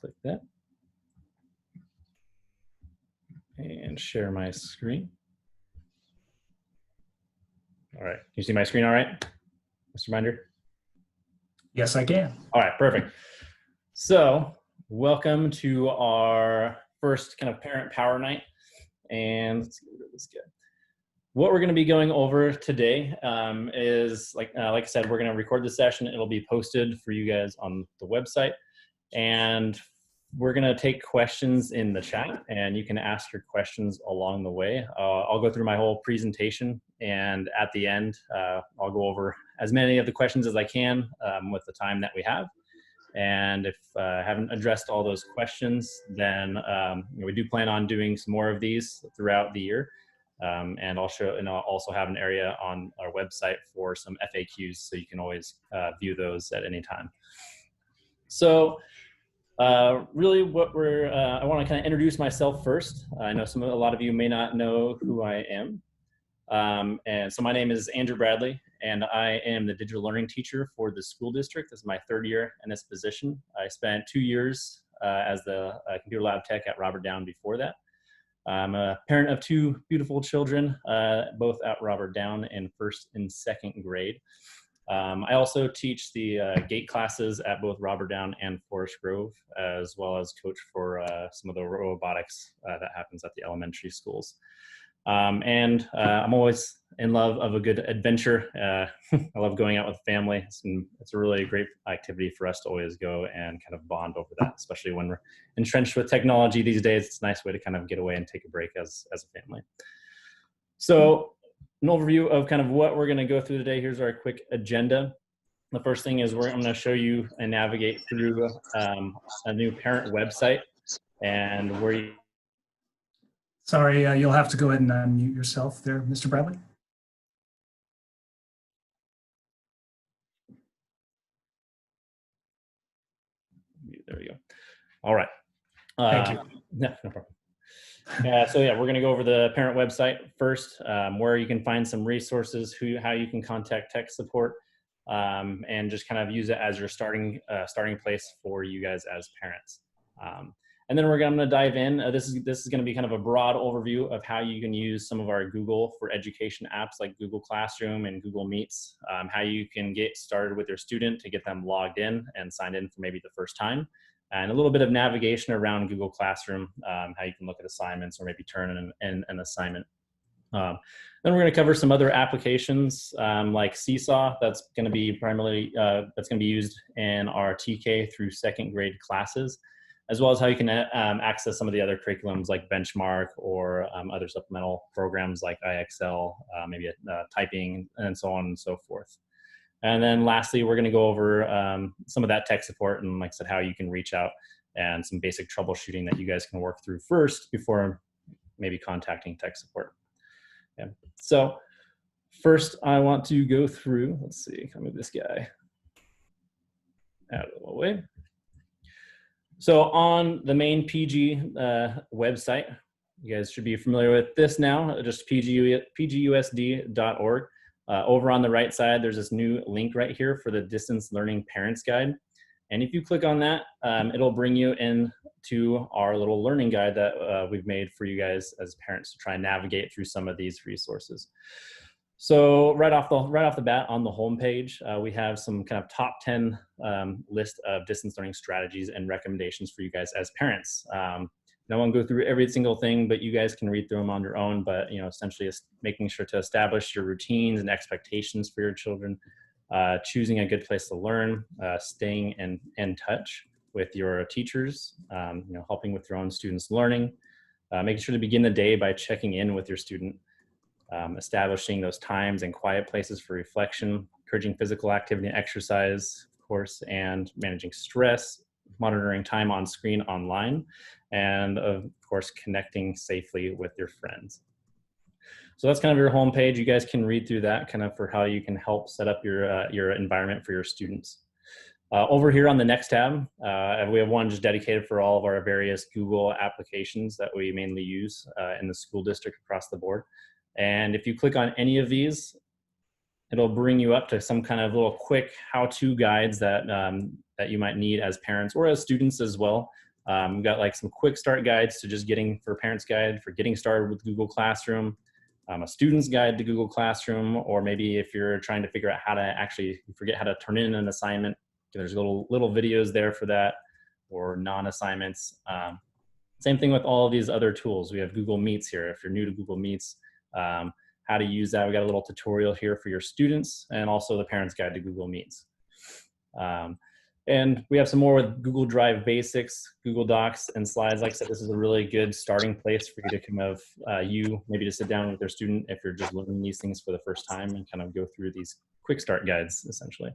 click that and share my screen. All right, you see my screen all right, Mr. Binder? Yes, I can. All right, perfect. So welcome to our first kind of parent power night. And let's get rid of this guy. What we're going to be going over today is, like I said, we're going to record the session. It'll be posted for you guys on the website. And we're going to take questions in the chat, and you can ask your questions along the way. I'll go through my whole presentation, and at the end, I'll go over as many of the questions as I can with the time that we have. And if I haven't addressed all those questions, then we do plan on doing some more of these throughout the year. And I'll also have an area on our website for some FAQs, so you can always view those at any time. So really what I want to kind of introduce myself first. I know a lot of you may not know who I am. And so my name is Andrew Bradley, and I am the digital learning teacher for the school district. This is my third year in this position. I spent 2 years as the computer lab tech at Robert Down before that. I'm a parent of 2 beautiful children, both at Robert Down in 1st and 2nd grade. I also teach the GATE classes at both Robert Down and Forest Grove, as well as coach for some of the robotics that happens at the elementary schools. And I'm always in love of a good adventure. I love going out with family. It's a really great activity for us to always go and kind of bond over that, especially when we're entrenched with technology these days. It's a nice way to kind of get away and take a break as a family. So an overview of kind of what we're going to go through today. Here's our quick agenda. The first thing is I'm going to show you and navigate through a new parent website, and where you... Sorry, you'll have to go ahead and unmute yourself there, Mr. Bradley. There we go. All right. Thank you. No problem. So yeah, we're going to go over the parent website first, where you can find some resources, how you can contact tech support, and just kind of use it as your starting place for you guys as parents. And then I'm going to dive in. This is going to be kind of a broad overview of how you can use some of our Google for Education apps like Google Classroom and Google Meets, how you can get started with your student to get them logged in and signed in for maybe the first time, and a little bit of navigation around Google Classroom, how you can look at assignments or maybe turn in an assignment. Then we're going to cover some other applications like Seesaw. That's going to be primarily used in our TK through 2nd grade classes, as well as how you can access some of the other curriculums like Benchmark or other supplemental programs like IXL, maybe typing, and so on and so forth. And then lastly, we're going to go over some of that tech support and, like I said, how you can reach out and some basic troubleshooting that you guys can work through first before maybe contacting tech support. Yeah. So first I want to go through, let's see, I'll move this guy out of the way. So on the main PG website, you guys should be familiar with this now, just pgusd.org. Over on the right side, there's this new link right here for the Distance Learning Parents Guide. And if you click on that, it'll bring you into our little learning guide that we've made for you guys as parents to try and navigate through some of these resources. So right off the bat on the home page, we have some kind of top 10 list of distance learning strategies and recommendations for you guys as parents. I won't go through every single thing, but you guys can read through them on your own. But essentially, it's making sure to establish your routines and expectations for your children, choosing a good place to learn, staying in touch with your teachers, helping with your own students' learning, making sure to begin the day by checking in with your student, establishing those times and quiet places for reflection, encouraging physical activity and exercise, of course, and managing stress, monitoring time on screen online, and of course, connecting safely with your friends. So that's kind of your homepage. You guys can read through that kind of for how you can help set up your environment for your students. Over here on the next tab, we have one just dedicated for all of our various Google applications that we mainly use in the school district across the board. And if you click on any of these, it'll bring you up to some kind of little quick how-to guides that, that you might need as parents or as students as well. We've got like some quick start guides to just for parents guide for getting started with Google Classroom, a student's guide to Google Classroom, or maybe if you're trying to figure out how to you forget how to turn in an assignment, there's little videos there for that, or non-assignments. Same thing with all of these other tools. We have Google Meets here. If you're new to Google Meets, how to use that. We got a little tutorial here for your students, and also the parent's guide to Google Meets. And we have some more with Google Drive Basics, Google Docs, and Slides. Like I said, this is a really good starting place for you to kind of, maybe to sit down with your student if you're just learning these things for the first time, and kind of go through these quick start guides, essentially.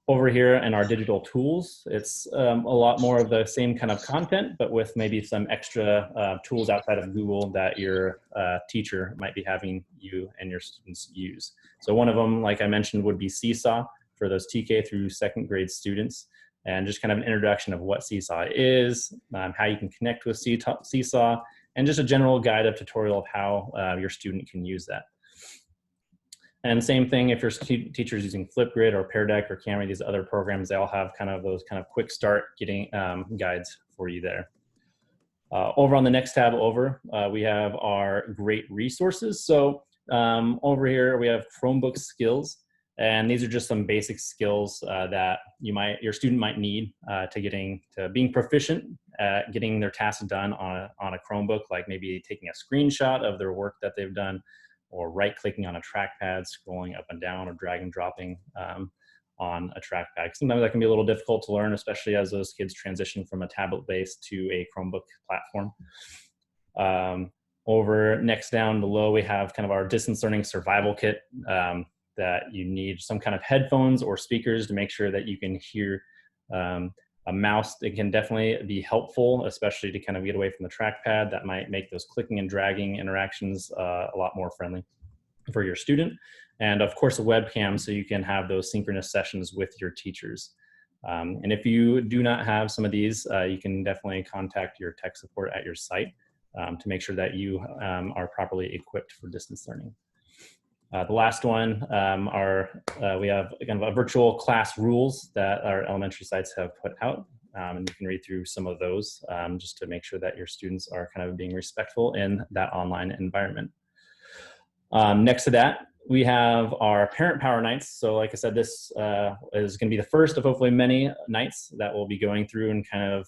Over here in our digital tools, it's a lot more of the same kind of content, but with maybe some extra tools outside of Google that your teacher might be having you and your students use. So one of them, like I mentioned, would be Seesaw for those TK through second grade students, and just kind of an introduction of what Seesaw is, how you can connect with Seesaw, and just a general guide of tutorial of how your student can use that. And same thing if your teacher's using Flipgrid or Pear Deck or Camry, these other programs, they all have kind of those kind of quick start getting guides for you there. Over on the next tab over, we have our great resources. So over here we have Chromebook Skills, and these are just some basic skills that your student might need to being proficient at getting their tasks done on a Chromebook, like maybe taking a screenshot of their work that they've done, or right-clicking on a trackpad, scrolling up and down, or drag and dropping on a trackpad. Sometimes that can be a little difficult to learn, especially as those kids transition from a tablet-based to a Chromebook platform. Over next down below, we have kind of our distance learning survival kit that you need some kind of headphones or speakers to make sure that you can hear a mouse. It can definitely be helpful, especially to kind of get away from the trackpad. That might make those clicking and dragging interactions a lot more friendly for your student. And of course, a webcam, so you can have those synchronous sessions with your teachers. And if you do not have some of these, you can definitely contact your tech support at your site to make sure that you are properly equipped for distance learning. The last one we have kind of a virtual class rules that our elementary sites have put out, and you can read through some of those just to make sure that your students are kind of being respectful in that online environment. Next to that, we have our Parent Power Nights. So like I said, this is going to be the first of hopefully many nights that we'll be going through, and kind of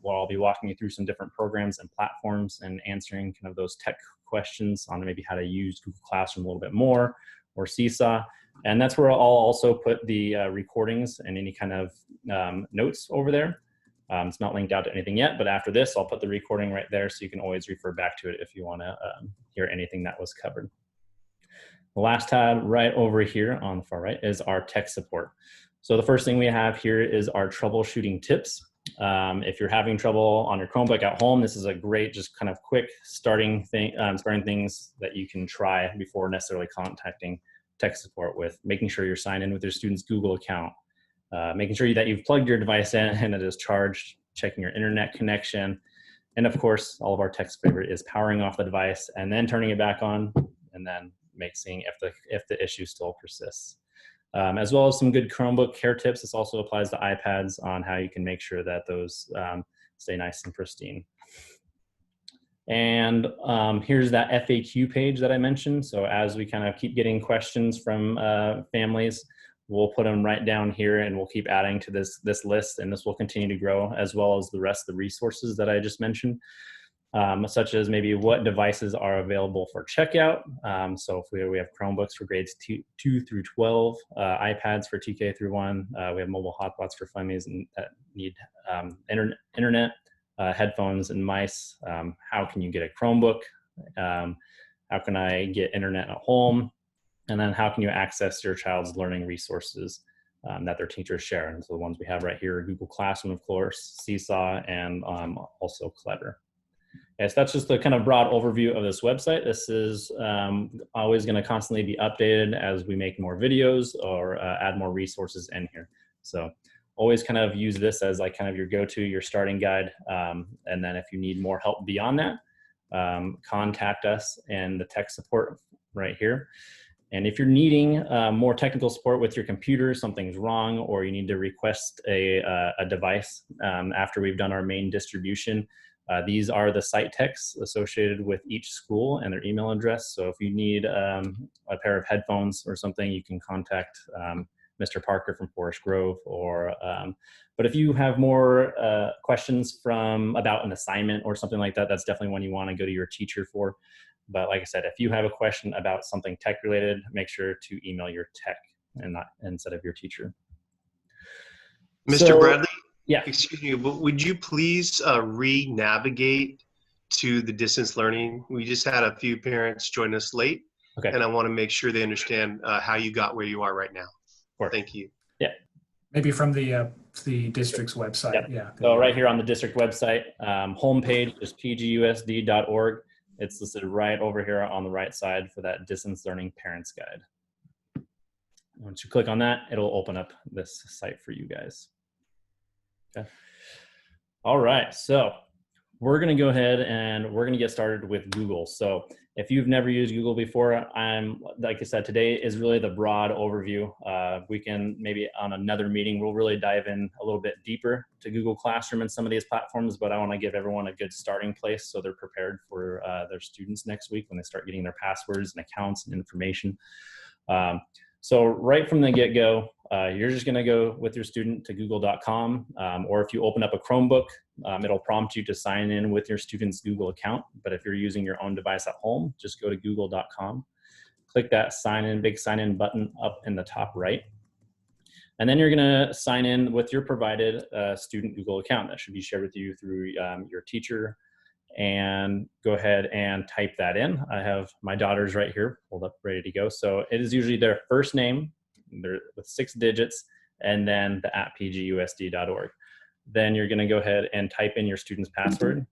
where I'll be walking you through some different programs and platforms and answering kind of those tech questions on maybe how to use Google Classroom a little bit more, or Seesaw. And that's where I'll also put the recordings and any kind of notes over there. It's not linked out to anything yet, but after this, I'll put the recording right there, so you can always refer back to it if you want to hear anything that was covered. The last tab right over here on the far right is our tech support. So the first thing we have here is our troubleshooting tips. If you're having trouble on your Chromebook at home, this is a great, just kind of quick starting things that you can try before necessarily contacting tech support, with making sure you're signed in with your student's Google account, making sure that you've plugged your device in and it is charged, checking your internet connection, and of course, all of our tech's favorite is powering off the device and then turning it back on, and then seeing if the issue still persists. As well as some good Chromebook care tips. This also applies to iPads on how you can make sure that those stay nice and pristine. And here's that FAQ page that I mentioned. So as we kind of keep getting questions from families, we'll put them right down here, and we'll keep adding to this list, and this will continue to grow, as well as the rest of the resources that I just mentioned. Such as maybe what devices are available for checkout. So if we have Chromebooks for grades 2 through 12, iPads for TK through 1, we have mobile hotspots for families that need internet, headphones and mice. How can you get a Chromebook? How can I get internet at home? And then how can you access your child's learning resources that their teachers share? And so the ones we have right here are Google Classroom, of course, Seesaw, and also Clever. Yes, that's just the kind of broad overview of this website. This is always going to constantly be updated as we make more videos or add more resources in here. So always kind of use this as like kind of your go-to, your starting guide. And then if you need more help beyond that, contact us in the tech support right here. And if you're needing more technical support with your computer, something's wrong, or you need to request a device after we've done our main distribution, these are the site techs associated with each school and their email address. So if you need a pair of headphones or something, you can contact Mr. Parker from Forest Grove. But if you have more questions about an assignment or something like that, that's definitely one you want to go to your teacher for. But like I said, if you have a question about something tech related, make sure to email your tech and not instead of your teacher. Mr. Bradley? Yeah. Excuse me, but would you please re-navigate to the distance learning? We just had a few parents join us late, okay, and I want to make sure they understand how you got where you are right now. Thank you. Yeah. Maybe from the district's website. Yep. Yeah. So right here on the district website, homepage is pgusd.org. It's listed right over here on the right side for that distance learning parents guide. Once you click on that, it'll open up this site for you guys. Okay. All right, so we're gonna go ahead and we're gonna get started with Google. So if you've never used Google before, like I said, today is really the broad overview. We can maybe on another meeting, we'll really dive in a little bit deeper to Google Classroom and some of these platforms, but I wanna give everyone a good starting place so they're prepared for their students next week when they start getting their passwords and accounts and information. So right from the get-go, you're just gonna go with your student to google.com, or if you open up a Chromebook, it'll prompt you to sign in with your student's Google account. But if you're using your own device at home, just go to google.com, click that big sign in button up in the top right. And then you're gonna sign in with your provided student Google account that should be shared with you through your teacher, and go ahead and type that in. I have my daughters right here pulled up, ready to go. So it is usually their first name with 6 digits and then the @pgusd.org. Then you're gonna go ahead and type in your student's password.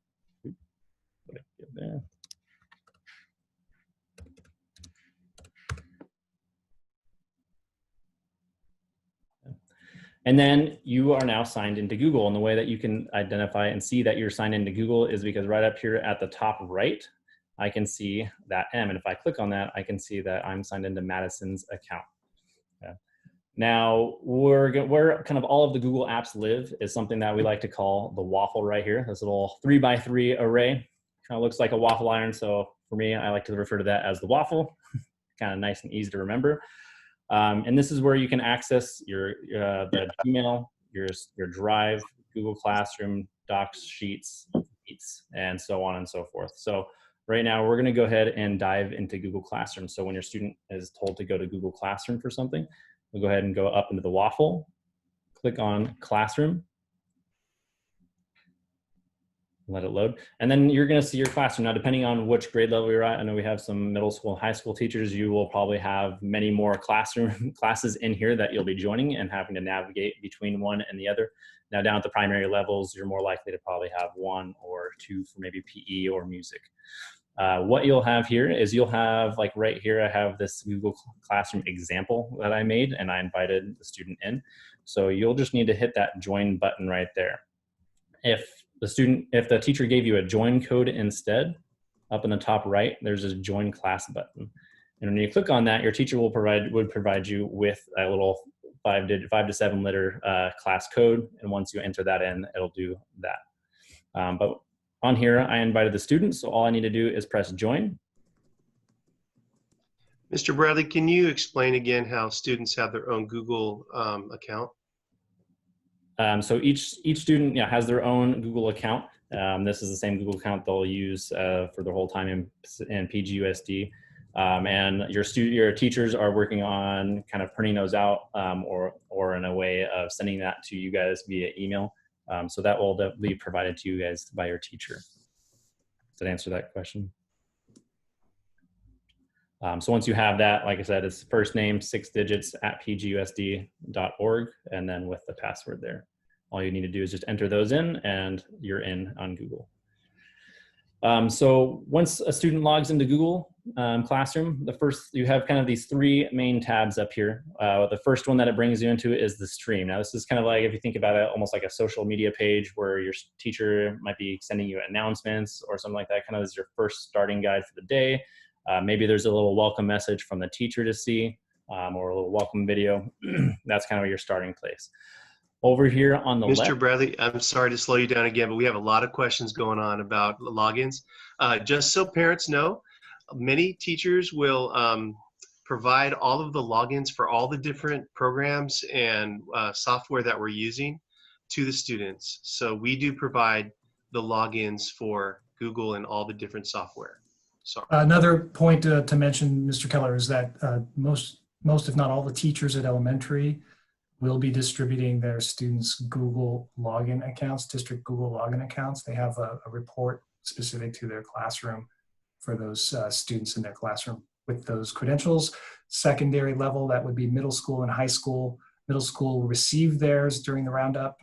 And then you are now signed into Google. And the way that you can identify and see that you're signed into Google is because right up here at the top right, I can see that M. And if I click on that, I can see that I'm signed into Madison's account. Okay. Now, where kind of all of the Google apps live is something that we like to call the waffle right here. This little 3x3 array. Kind of looks like a waffle iron. So for me, I like to refer to that as the waffle. Kind of nice and easy to remember. And this is where you can access the Gmail, your Drive, Google Classroom, Docs, Sheets, and so on and so forth. So right now we're gonna go ahead and dive into Google Classroom. So when your student is told to go to Google Classroom for something, we'll go ahead and go up into the waffle, click on Classroom, let it load. And then you're gonna see your classroom. Now, depending on which grade level you're at, I know we have some middle school and high school teachers, you will probably have many more classroom classes in here that you'll be joining and having to navigate between one and the other. Now, down at the primary levels, you're more likely to probably have 1 or 2 for maybe PE or music. What you'll have here is you'll have, like right here, I have this Google Classroom example that I made and I invited the student in. So you'll just need to hit that join button right there. If the teacher gave you a join code instead, up in the top right, there's this join class button. And when you click on that, your teacher would provide you with a little 5 to 7 letter class code. And once you enter that in, it'll do that. But on here, I invited the student. So all I need to do is press join. Mr. Bradley, can you explain again how students have their own Google account? So each student has their own Google account. This is the same Google account they'll use for their whole time in PGUSD. And your teachers are working on kind of printing those out or in a way of sending that to you guys via email. So that will be provided to you guys by your teacher. Does that answer that question? So once you have that, like I said, it's first name, 6 digits @pgusd.org, and then with the password there. All you need to do is just enter those in and you're in on Google. So once a student logs into Google Classroom, you have kind of these 3 main tabs up here. The first one that it brings you into is the stream. Now this is kind of like, if you think about it, almost like a social media page where your teacher might be sending you announcements or something like that. Kind of as your first starting guide for the day. Maybe there's a little welcome message from the teacher to see, or a little welcome video. That's kind of your starting place. Over here on the left. Mr. Bradley, I'm sorry to slow you down again, but we have a lot of questions going on about logins. Just so parents know, many teachers will provide all of the logins for all the different programs and software that we're using to the students. So we do provide the logins for Google and all the different software. Sorry. Another point to mention, Mr. Keller, is that most, if not all, the teachers at elementary will be distributing their students' Google login accounts, district Google login accounts. They have a report specific to their classroom for those students in their classroom with those credentials. Secondary level, that would be middle school and high school. Middle school receive theirs during the roundup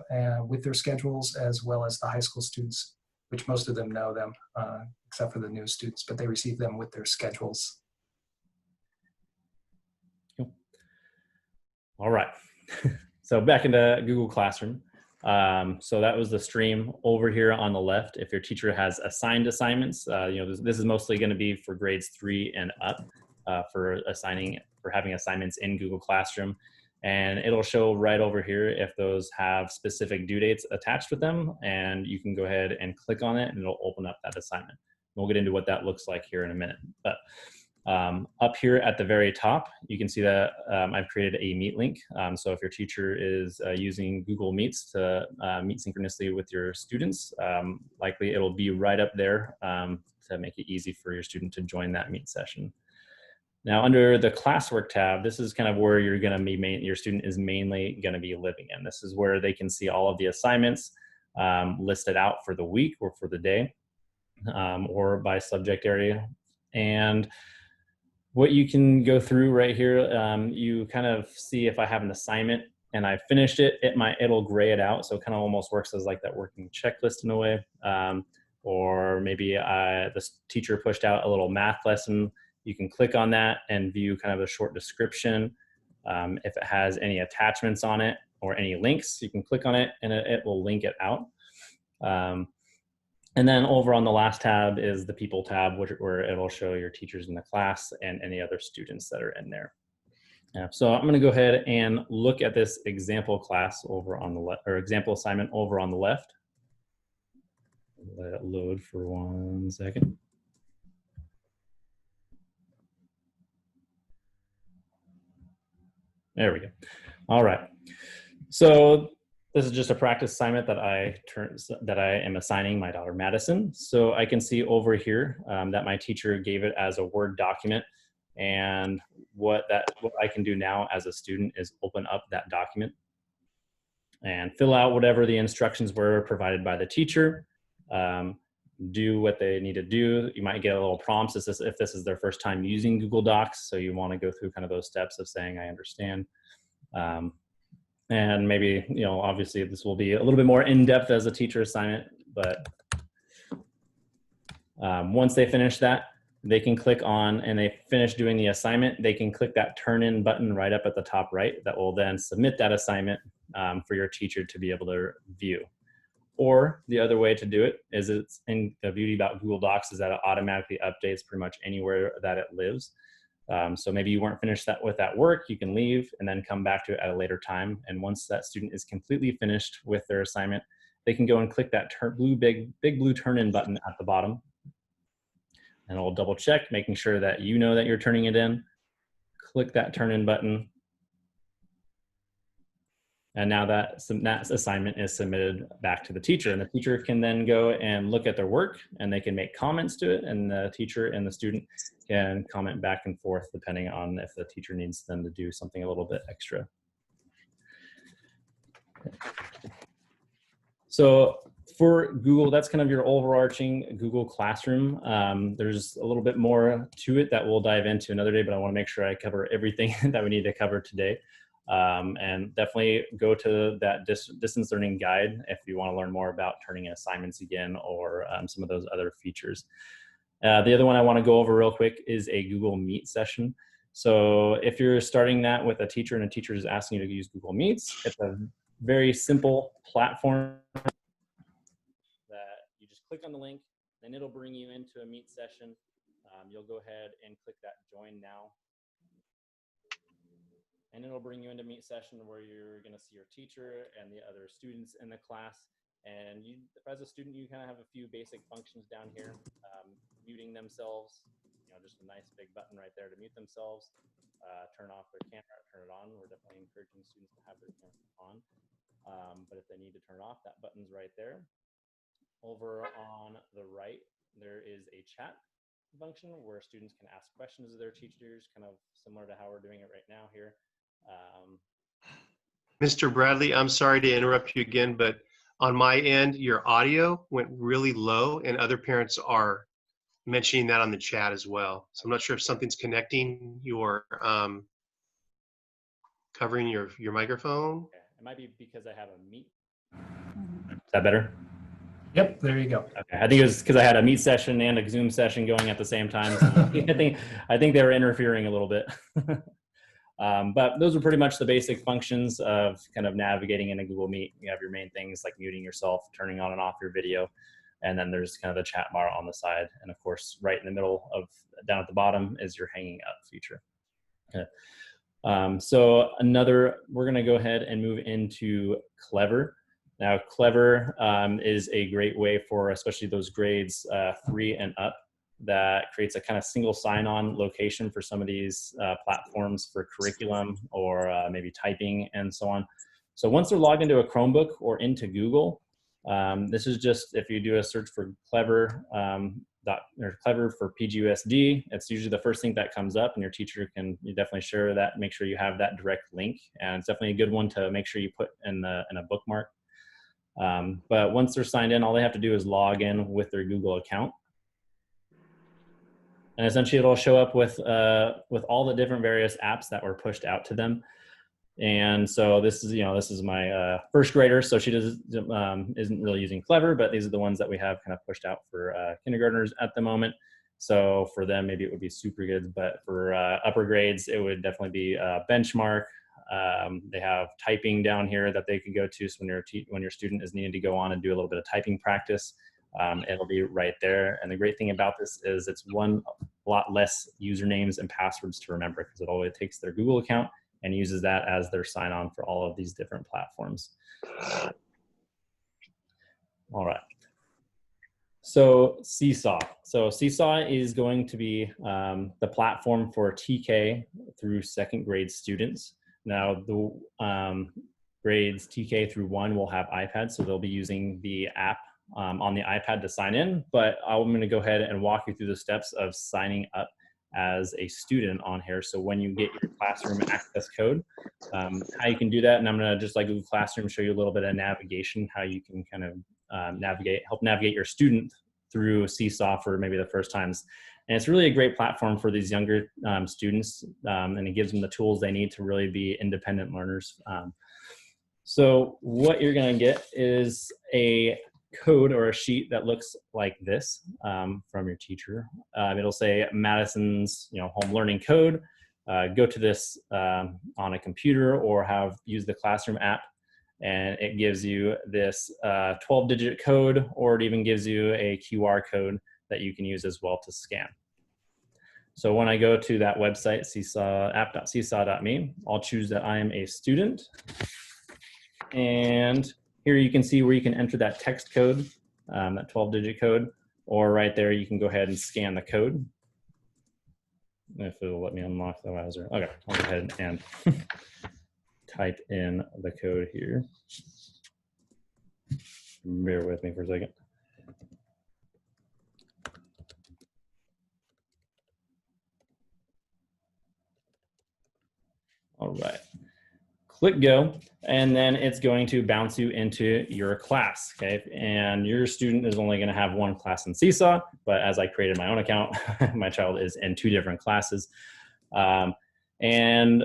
with their schedules, as well as the high school students, which most of them know them, except for the new students, but they receive them with their schedules. All right. So back into Google Classroom. So that was the stream over here on the left. If your teacher has assigned assignments, this is mostly going to be for grades 3 and up for having assignments in Google Classroom. And it'll show right over here if those have specific due dates attached with them, and you can go ahead and click on it and it'll open up that assignment. We'll get into what that looks like here in a minute. But up here at the very top, you can see that I've created a Meet link. So if your teacher is using Google Meets to meet synchronously with your students, likely it'll be right up there to make it easy for your student to join that Meet session. Now, under the classwork tab, this is kind of where you're going to be your student is mainly going to be living in. This is where they can see all of the assignments listed out for the week or for the day, or by subject area. And what you can go through right here, you kind of see if I have an assignment and I finished it, it'll gray it out. So it kind of almost works as like that working checklist in a way. Or maybe the teacher pushed out a little math lesson. You can click on that and view kind of a short description. If it has any attachments on it or any links, you can click on it and it will link it out. And then over on the last tab is the People tab, where it'll show your teachers in the class and any other students that are in there. So I'm going to go ahead and look at this example class over on the left, or example assignment over on the left. Let it load for 1 second. There we go. All right. So this is just a practice assignment that I am assigning my daughter Madison. So I can see over here that my teacher gave it as a Word document, and what I can do now as a student is open up that document and fill out whatever the instructions were provided by the teacher. Do what they need to do. You might get a little prompts if this is their first time using Google Docs, so you want to go through kind of those steps of saying, I understand. And maybe, obviously this will be a little bit more in-depth as a teacher assignment, but once they finish that, they can click on, and they finish doing the assignment, they can click that turn in button right up at the top right. That will then submit that assignment for your teacher to be able to view. Or the other way to do it is, it's in the beauty about Google Docs is that it automatically updates pretty much anywhere that it lives. So maybe you weren't finished with that work, you can leave and then come back to it at a later time. And once that student is completely finished with their assignment, they can go and click that big blue turn in button at the bottom. And it'll double check, making sure that you know that you're turning it in. Click that turn in button. And now that assignment is submitted back to the teacher, and the teacher can then go and look at their work, and they can make comments to it, and the teacher and the student can comment back and forth depending on if the teacher needs them to do something a little bit extra. So for Google, that's kind of your overarching Google Classroom. There's a little bit more to it that we'll dive into another day, but I want to make sure I cover everything that we need to cover today. And definitely go to that distance learning guide if you want to learn more about turning in assignments again, or some of those other features. The other one I want to go over real quick is a Google Meet session. So if you're starting that with a teacher and a teacher is asking you to use Google Meets, it's a very simple platform that you just click on the link, and it'll bring you into a Meet session. you'll go ahead and click that join now. And it'll bring you into meet session where you're going to see your teacher and the other students in the class. And you, as a student, you kind of have a few basic functions down here. Muting themselves, just a nice big button right there to mute themselves. Turn off their camera, turn it on. We're definitely encouraging students to have their camera on. But if they need to turn it off, that button's right there. Over on the right, there is a chat function where students can ask questions of their teachers, kind of similar to how we're doing it right now here. Mr. Bradley, I'm sorry to interrupt you again, but on my end, your audio went really low, and other parents are mentioning that on the chat as well. So I'm not sure if something's connecting your, covering your microphone. Okay. It might be because I have a meet. Is that better? Yep, there you go. Okay. I think it was because I had a meet session and a Zoom session going at the same time. So I think they were interfering a little bit. But those are pretty much the basic functions of kind of navigating in a Google Meet. You have your main things like muting yourself, turning on and off your video, and then there's kind of the chat bar on the side. And of course, right in the middle of down at the bottom is your hanging up feature. Okay. So we're going to go ahead and move into Clever. Now, Clever is a great way for especially those grades 3 and up, that creates a kind of single sign-on location for some of these platforms for curriculum or maybe typing and so on. So once they're logged into a Chromebook or into Google, this is just, if you do a search for Clever, or Clever for PGUSD, it's usually the first thing that comes up, and your teacher can definitely share that, make sure you have that direct link. And it's definitely a good one to make sure you put in a bookmark. But once they're signed in, all they have to do is log in with their Google account. And essentially it'll show up with all the different various apps that were pushed out to them. And so this is my first grader, so she isn't really using Clever, but these are the ones that we have kind of pushed out for kindergartners at the moment. So for them, maybe it would be super good, but for upper grades, it would definitely be Benchmark. They have typing down here that they can go to. So when your student is needing to go on and do a little bit of typing practice, it'll be right there. And the great thing about this is it's a lot less usernames and passwords to remember, because it always takes their Google account and uses that as their sign-on for all of these different platforms. All right. So Seesaw. So Seesaw is going to be the platform for TK through 2nd grade students. Now, the grades TK through 1 will have iPads, so they'll be using the app on the iPad to sign in, but I'm going to go ahead and walk you through the steps of signing up as a student on here. So when you get your classroom access code, how you can do that, and I'm going to, just like Google Classroom, show you a little bit of navigation, how you can kind of help navigate your student through Seesaw for maybe the first times. And it's really a great platform for these younger students, and it gives them the tools they need to really be independent learners. So what you're going to get is a code or a sheet that looks like this from your teacher. It'll say Madison's home learning code. Go to this on a computer or use the Classroom app, and it gives you this 12-digit code, or it even gives you a QR code that you can use as well to scan. So when I go to that website, app.seesaw.me, I'll choose that I am a student, and here you can see where you can enter that text code, that 12-digit code, or right there you can go ahead and scan the code. If it'll let me unlock the browser. Okay, I'll go ahead and type in the code here. Bear with me for a second. All right. Click go, and then it's going to bounce you into your class, okay? And your student is only going to have 1 class in Seesaw, but as I created my own account, my child is in 2 different classes. And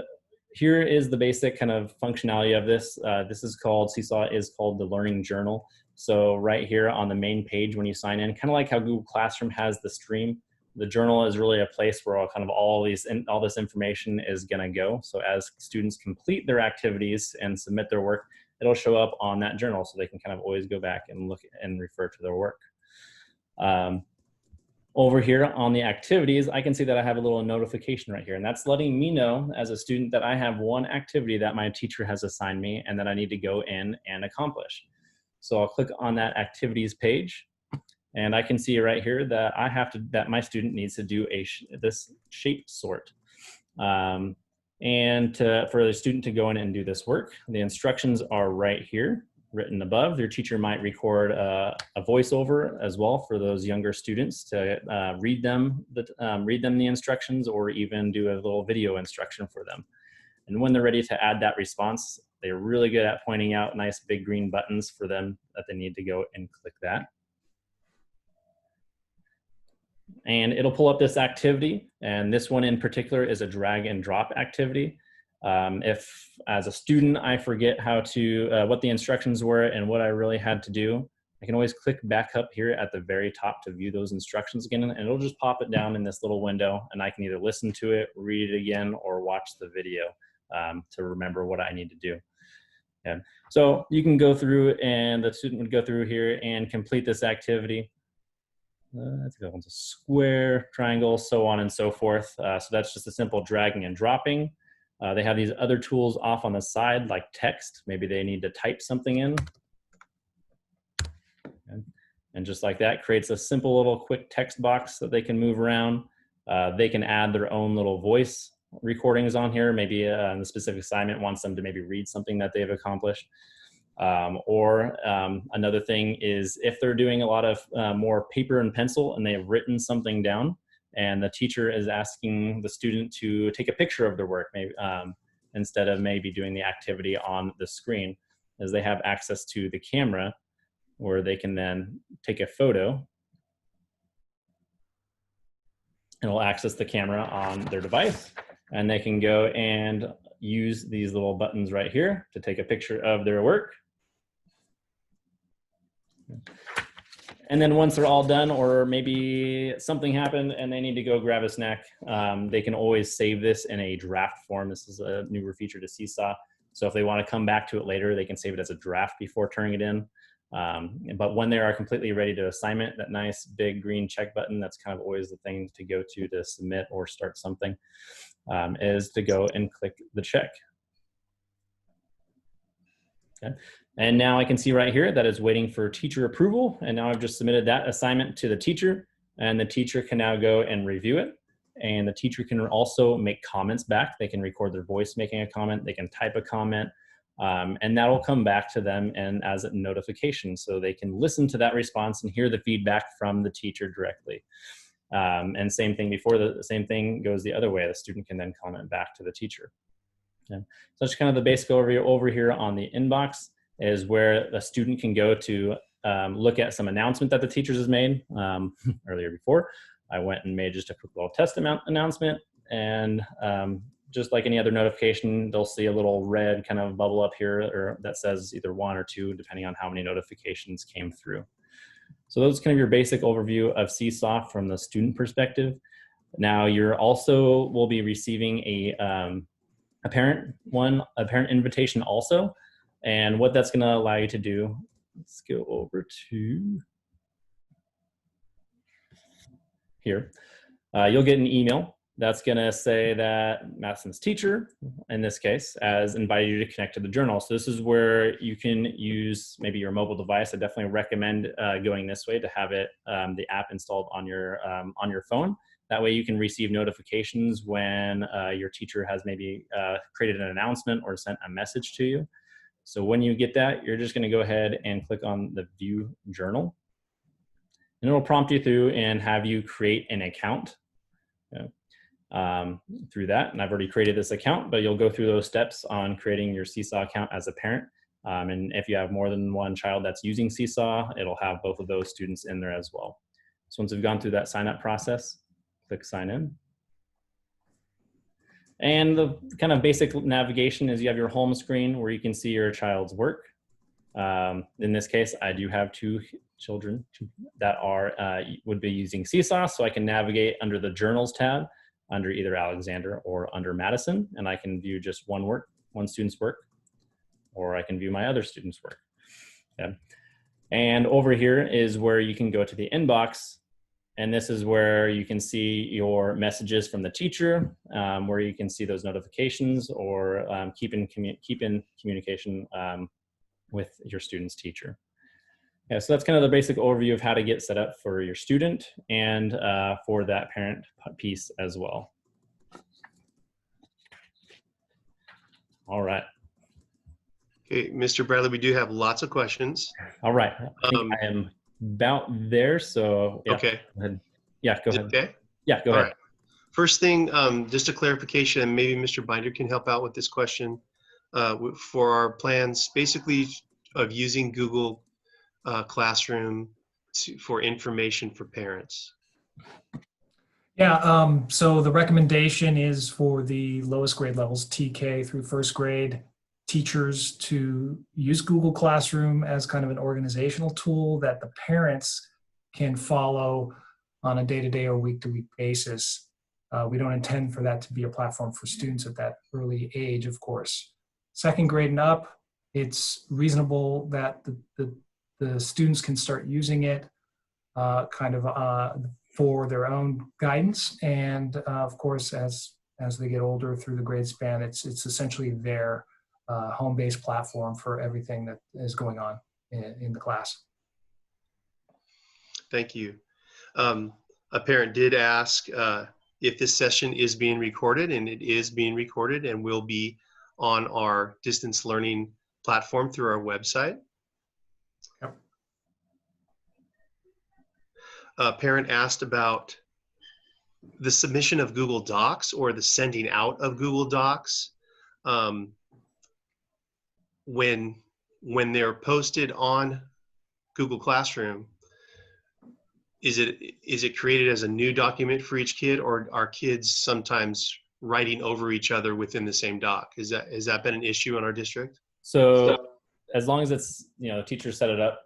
here is the basic kind of functionality of this. Seesaw is called the Learning Journal. So right here on the main page when you sign in, kind of like how Google Classroom has the stream, the journal is really a place where all this information is going to go. So as students complete their activities and submit their work, it'll show up on that journal, so they can kind of always go back and look and refer to their work. Over here on the activities, I can see that I have a little notification right here, and that's letting me know as a student that I have one activity that my teacher has assigned me and that I need to go in and accomplish. So I'll click on that activities page, and I can see right here that that my student needs to do this shape sort. For the student to go in and do this work, the instructions are right here, written above. Your teacher might record a voiceover as well for those younger students to read them the instructions, or even do a little video instruction for them. And when they're ready to add that response, they're really good at pointing out nice big green buttons for them that they need to go and click that. And it'll pull up this activity, and this one in particular is a drag and drop activity. If as a student I forget how to what the instructions were and what I really had to do, I can always click back up here at the very top to view those instructions again, and it'll just pop it down in this little window, and I can either listen to it, read it again, or watch the video to remember what I need to do. Yeah. So you can go through, and the student would go through here and complete this activity. Let's go into square, triangle, so on and so forth. So that's just a simple dragging and dropping. They have these other tools off on the side, like text. Maybe they need to type something in. And just like that, creates a simple little quick text box that they can move around. They can add their own little voice recordings on here. Maybe the specific assignment wants them to maybe read something that they've accomplished. Another thing is if they're doing a lot of more paper and pencil and they have written something down, and the teacher is asking the student to take a picture of their work, maybe instead of maybe doing the activity on the screen, as they have access to the camera where they can then take a photo. It'll access the camera on their device, and they can go and use these little buttons right here to take a picture of their work. And then once they're all done, or maybe something happened and they need to go grab a snack, they can always save this in a draft form. This is a newer feature to Seesaw. So if they want to come back to it later, they can save it as a draft before turning it in. But when they are completely ready to assignment, that nice big green check button, that's kind of always the thing to go to submit or start something, is to go and click the check. Okay. And now I can see right here that it's waiting for teacher approval. And now I've just submitted that assignment to the teacher, and the teacher can now go and review it. And the teacher can also make comments back. They can record their voice making a comment. They can type a comment, and that'll come back to them and as a notification. So they can listen to that response and hear the feedback from the teacher directly. And same thing before, the same thing goes the other way. The student can then comment back to the teacher. Okay. So that's kind of the basic overview. Over here on the inbox is where the student can go to look at some announcement that the teachers has made. Earlier before, I went and made just a quick little test announcement, and just like any other notification, they'll see a little red kind of bubble up here, or that says either 1 or 2, depending on how many notifications came through. So those kind of your basic overview of Seesaw from the student perspective. Now you're also will be receiving a parent invitation also. And what that's going to allow you to do, let's go over to here. You'll get an email that's going to say that Madison's teacher, in this case, has invited you to connect to the journal. So this is where you can use maybe your mobile device. I definitely recommend going this way to have it, the app installed on your phone. That way you can receive notifications when your teacher has maybe created an announcement or sent a message to you. So when you get that, you're just going to go ahead and click on the View Journal. And it'll prompt you through and have you create an account through that. And I've already created this account, but you'll go through those steps on creating your Seesaw account as a parent. And if you have more than one child that's using Seesaw, it'll have both of those students in there as well. So once we've gone through that sign up process, click sign in. And the kind of basic navigation is you have your home screen where you can see your child's work. In this case, I do have 2 children that would be using Seesaw, so I can navigate under the Journals tab under either Alexander or under Madison, and I can view just one student's work, or I can view my other student's work. Okay. And over here is where you can go to the inbox And this is where you can see your messages from the teacher, where you can see those notifications, or keep in communication with your student's teacher. Yeah, so that's kind of the basic overview of how to get set up for your student and for that parent piece as well. All right. Okay, Mr. Bradley, we do have lots of questions. All right. I think I am about there. So yeah. Okay. Go ahead. Yeah, go ahead. Okay. Yeah, go All ahead. right. First thing, just a clarification, and maybe Mr. Binder can help out with this question for our plans, basically of using Google Classroom for information for parents. Yeah, so the recommendation is for the lowest grade levels, TK through first grade, teachers to use Google Classroom as kind of an organizational tool that the parents can follow on a day-to-day or week-to-week basis. We don't intend for that to be a platform for students at that early age, of course. Second grade and up, it's reasonable that the students can start using it for their own guidance. And of course, as they get older through the grade span, it's essentially their home-based platform for everything that is going on in the class. Thank you. A parent did ask if this session is being recorded, and it is being recorded and will be on our distance learning platform through our website. Yep. A parent asked about the submission of Google Docs or the sending out of Google Docs when they're posted on Google Classroom. Is it created as a new document for each kid, or are kids sometimes writing over each other within the same doc? Has that been an issue in our district? So as long as it's, the teacher set it up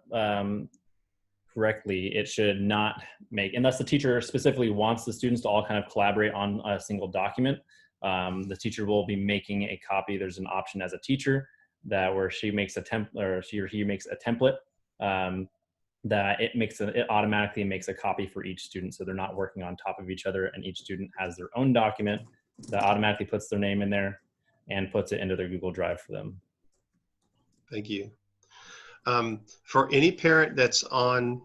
correctly, it should not make, unless the teacher specifically wants the students to all kind of collaborate on a single document, the teacher will be making a copy. There's an option as a teacher that where she makes a template, or she or he makes a template, that it automatically makes a copy for each student, so they're not working on top of each other, and each student has their own document that automatically puts their name in there and puts it into their Google Drive for them. Thank you. For any parent that's on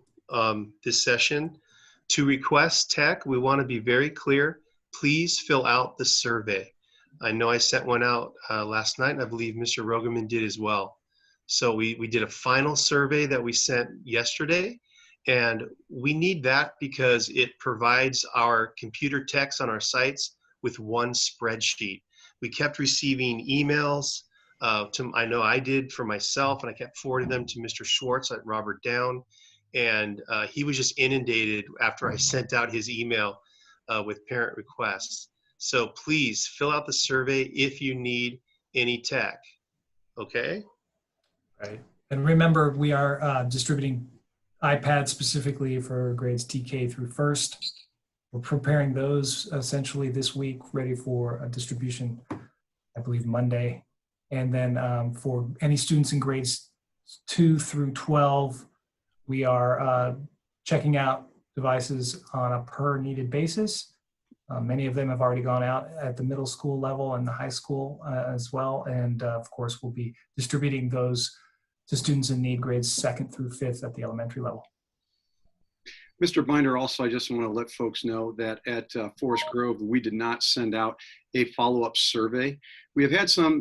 this session, to request tech, we want to be very clear. Please fill out the survey. I know I sent one out last night, and I believe Mr. Rogerman did as well. So we did a final survey that we sent yesterday, and we need that because it provides our computer techs on our sites with one spreadsheet. We kept receiving emails. I know I did for myself, and I kept forwarding them to Mr. Schwartz at Robert Down, and he was just inundated after I sent out his email with parent requests. So please fill out the survey if you need any tech, okay? Right. And remember, we are distributing iPads specifically for grades TK through first. We're preparing those essentially this week, ready for a distribution, I believe Monday. And then for any students in grades 2 through 12, we are checking out devices on a per needed basis. Many of them have already gone out at the middle school level and the high school as well. And of course, we'll be distributing those to students in need grades 2nd through 5th at the elementary level. Mr. Binder, also, I just want to let folks know that at Forest Grove, we did not send out a follow-up survey. We have had some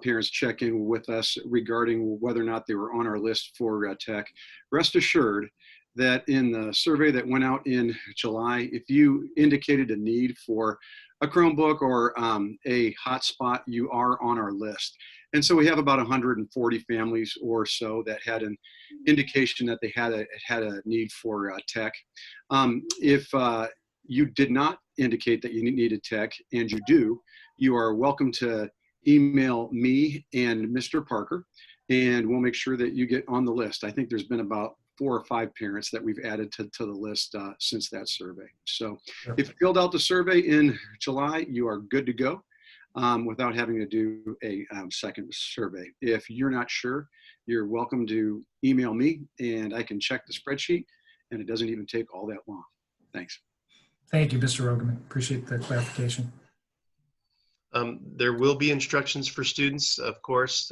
parents check in with us regarding whether or not they were on our list for tech. Rest assured that in the survey that went out in July, if you indicated a need for a Chromebook or a hotspot, you are on our list. And so we have about 140 families or so that had an indication that they had a need for tech. If you did not indicate that you needed tech, and you do, you are welcome to email me and Mr. Parker, and we'll make sure that you get on the list. I think there's been about 4 or 5 parents that we've added to the list since that survey. So if you filled out the survey in July, you are good to go. Without having to do a second survey. If you're not sure, you're welcome to email me, and I can check the spreadsheet, and it doesn't even take all that long. Thanks. Thank you, Mr. Rogerman. Appreciate the clarification. There will be instructions for students, of course.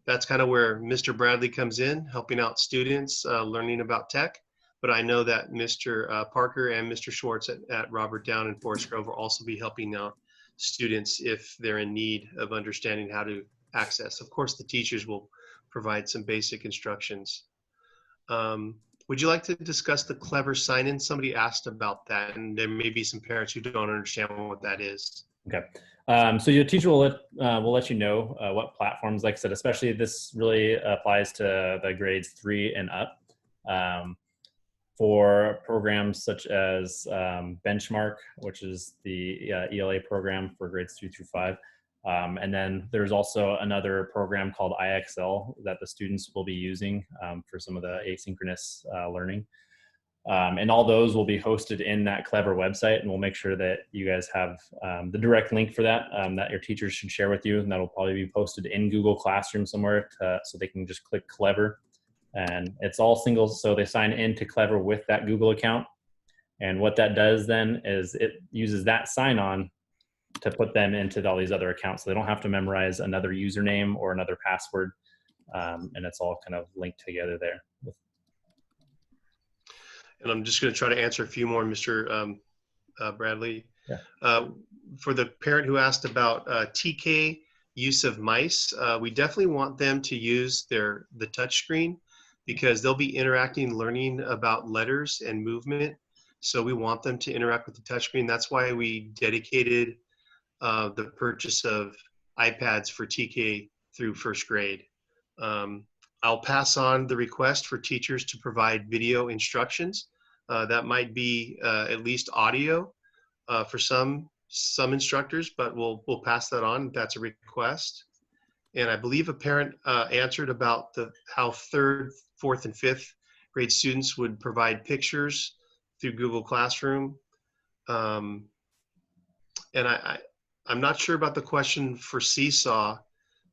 That's kind of where Mr. Bradley comes in, helping out students learning about tech. But I know that Mr. Parker and Mr. Schwartz at Robert Down and Forest Grove will also be helping out students if they're in need of understanding how to access. Of course, the teachers will provide some basic instructions. Would you like to discuss the Clever sign-in? Somebody asked about that, and there may be some parents who don't understand what that is. Okay. So your teacher will let you know what platforms, like I said, especially this really applies to the grades 3 and up. For programs such as Benchmark, which is the ELA program for grades 3 through 5. And then there's also another program called IXL that the students will be using for some of the asynchronous learning. And all those will be hosted in that Clever website, and we'll make sure that you guys have the direct link for that that your teachers should share with you, and that'll probably be posted in Google Classroom somewhere so they can just click Clever. And it's all single, so they sign into Clever with that Google account. And what that does then is it uses that sign-on to put them into all these other accounts. So they don't have to memorize another username or another password. And it's all kind of linked together there. And I'm just going to try to answer a few more, Mr. Bradley. Yeah. For the parent who asked about TK use of mice, we definitely want them to use the touch screen, because they'll be interacting, learning about letters and movement. So we want them to interact with the touchscreen. That's why we dedicated the purchase of iPads for TK through first grade. I'll pass on the request for teachers to provide video instructions. That might be at least audio for some instructors, but we'll pass that on if that's a request. And I believe a parent answered about how 3rd, 4th, and 5th grade students would provide pictures through Google Classroom. And I'm not sure about the question for Seesaw.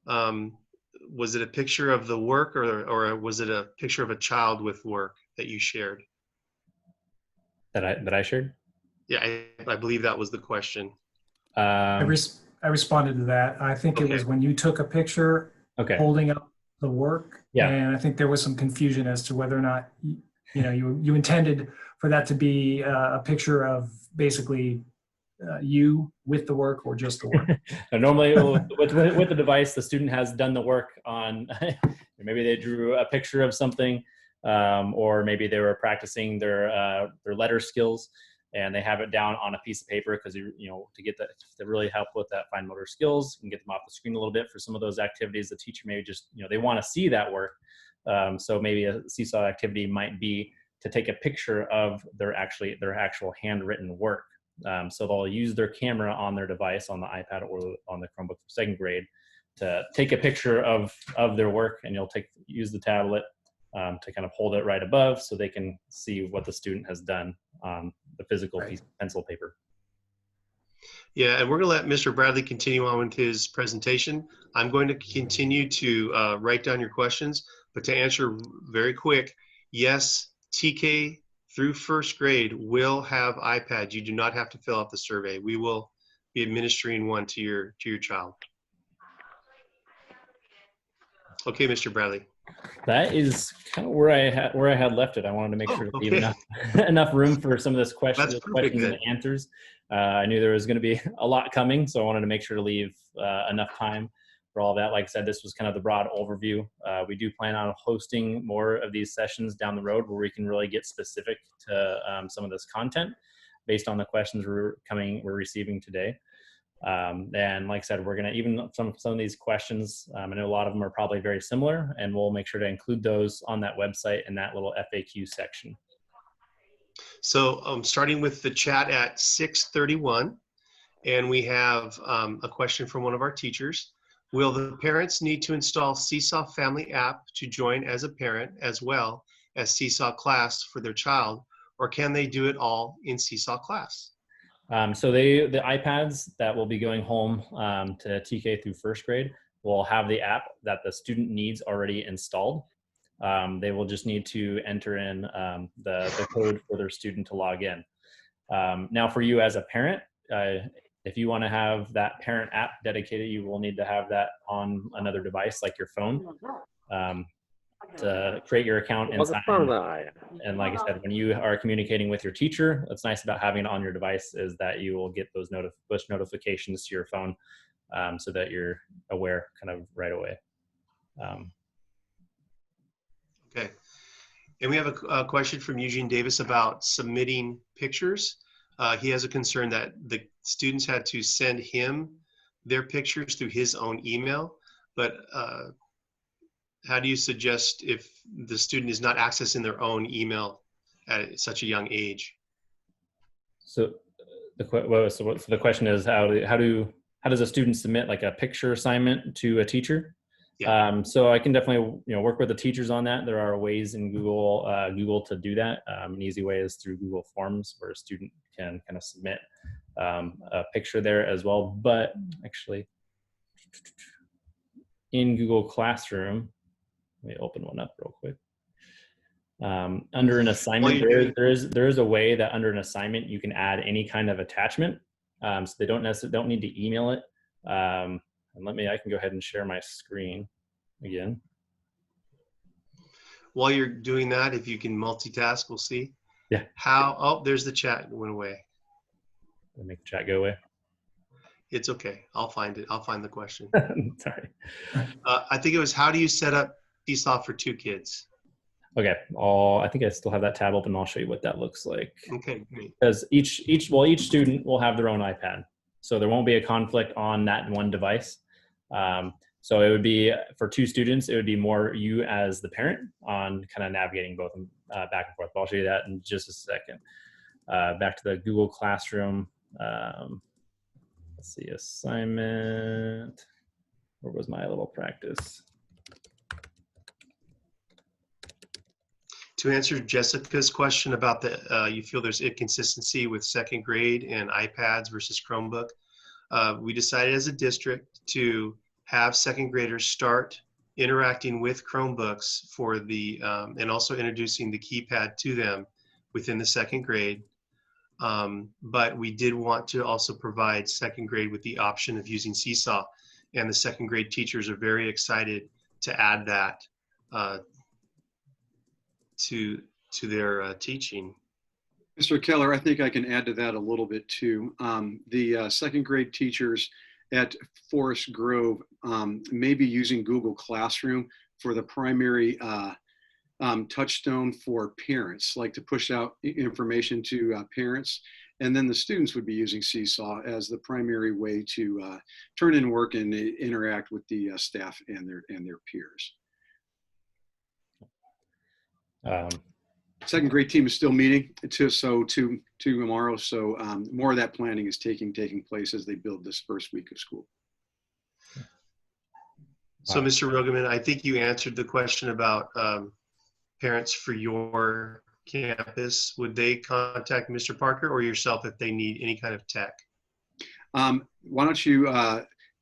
Was it a picture of the work, or was it a picture of a child with work that you shared? That I shared? Yeah, I believe that was the question. I responded to that. I think it was when you took a picture holding up the work. Yeah. And I think there was some confusion as to whether or not, you intended for that to be a picture of basically you with the work or just the work. Normally with the device, the student has done the work on, maybe they drew a picture of something, or maybe they were practicing their letter skills, and they have it down on a piece of paper because to really help with that fine motor skills and get them off the screen a little bit for some of those activities. The teacher may just, they want to see that work. So maybe a Seesaw activity might be to take a picture of their actual handwritten work. So they'll use their camera on their device, on the iPad or on the Chromebook for 2nd grade, to take a picture of their work, and you'll use the tablet to kind of hold it right above so they can see what the student has done on the physical piece of pencil paper. Yeah, and we're going to let Mr. Bradley continue on with his presentation. I'm going to continue to write down your questions, but to answer very quick, yes, TK through 1st grade will have iPads. You do not have to fill out the survey. We will be administering one to your child. Okay, Mr. Bradley. That is kind of where I had left it. I wanted to make sure to leave enough room for some of this questions and answers. I knew there was going to be a lot coming, so I wanted to make sure to leave enough time for all that. Like I said, this was kind of the broad overview. We do plan on hosting more of these sessions down the road where we can really get specific to some of this content based on the questions we're receiving today. And like I said, we're going to, even some of these questions, I know a lot of them are probably very similar, and we'll make sure to include those on that website in that little FAQ section. So starting with the chat at 6:31, and we have a question from one of our teachers. Will the parents need to install Seesaw Family app to join as a parent, as well as Seesaw Class for their child, or can they do it all in Seesaw Class? So the iPads that will be going home to TK through 1st grade will have the app that the student needs already installed. They will just need to enter in the code for their student to log in. Now for you as a parent, if you want to have that parent app dedicated, you will need to have that on another device like your phone to create your account and sign in. And like I said, when you are communicating with your teacher, what's nice about having it on your device is that you will get those push notifications to your phone so that you're aware kind of right away. Okay. And we have a question from Eugene Davis about submitting pictures. He has a concern that the students had to send him their pictures through his own email, but how do you suggest if the student is not accessing their own email at such a young age? So the question is how does a student submit like a picture assignment to a teacher? Yeah. So I can definitely work with the teachers on that. There are ways in Google to do that. An easy way is through Google Forms, where a student can kind of submit a picture there as well. But actually, in Google Classroom, let me open one up real quick. Under an assignment, there is a way that under an assignment you can add any kind of attachment. So they don't need to email it. And I can go ahead and share my screen again. While you're doing that, if you can multitask, we'll see. Yeah. Oh, there's the chat. It went away. Make the chat go away. It's okay. I'll find it. I'll find the question. Sorry. I think it was, how do you set up Seesaw for 2 kids? Okay. I think I still have that tab open. I'll show you what that looks like. Okay, great. Because each student will have their own iPad. So there won't be a conflict on that one device. So it would be, for 2 students, it would be more you as the parent on kind of navigating both back and forth. But I'll show you that in just a second. Back to the Google Classroom. Let's see, assignment. Where was my little practice? To answer Jessica's question about you feel there's inconsistency with 2nd grade and iPads versus Chromebook, we decided as a district to have 2nd graders start interacting with Chromebooks for and also introducing the keypad to them within the 2nd grade. But we did want to also provide 2nd grade with the option of using Seesaw, and the 2nd grade teachers are very excited to add that to their teaching. Mr. Keller, I think I can add to that a little bit too. The 2nd grade teachers at Forest Grove may be using Google Classroom for the primary touchstone for parents, like to push out information to parents. And then the students would be using Seesaw as the primary way to turn in work and interact with the staff and their peers. 2nd grade team is still meeting to tomorrow. So more of that planning is taking place as they build this first week of school. So Mr. Rogeman, I think you answered the question about parents for your campus. Would they contact Mr. Parker or yourself if they need any kind of tech? Why don't you